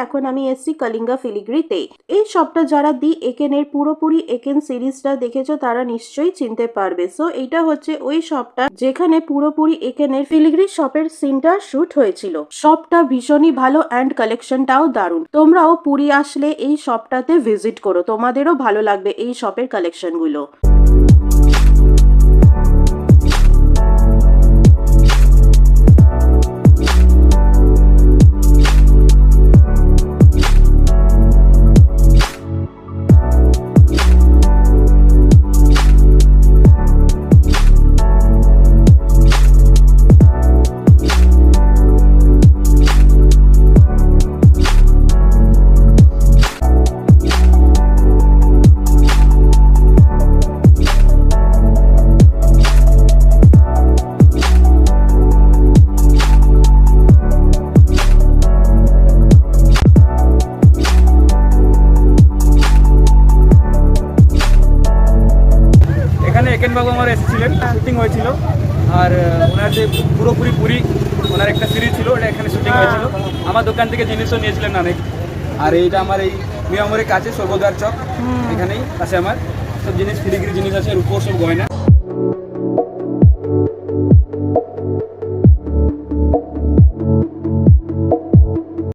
এখন আমি এসছি কলিঙ্গা ফিলিগ্রিতে। এই শপটা যারা দি একেনের পুরোপুরি একেন সিরিজটা দেখেছো তারা নিশ্চয়ই চিনতে পারবে। সো এইটা হচ্ছে ওই শপটা যেখানে পুরোপুরি একেনের ফিলিগ্রি শপের সিনটা শুট হয়েছিল। শপটা ভীষণই ভালো অ্যান্ড কালেকশনটাও দারুণ। তোমরাও পুরী আসলে এই শপটাতে ভিজিট করো, তোমাদেরও ভালো লাগবে এই শপের কালেকশনগুলো। এখানে একেন বাবু আমার এসেছিলেন, শুটিং হয়েছিল। আর ওনার যে পুরোপুরি পুরী ওনার একটা সিরিজ ছিল, ওটা এখানে শুটিং হয়েছিল। আমার দোকান থেকে জিনিসও নিয়েছিলেন অনেক। আর এইটা আমার এই মিয়ামরের কাছে স্বর্গদ্বার চক, এখানেই আছে আমার সব জিনিস, ফিলিগ্রি জিনিস আছে, রূপোর সব গয়না।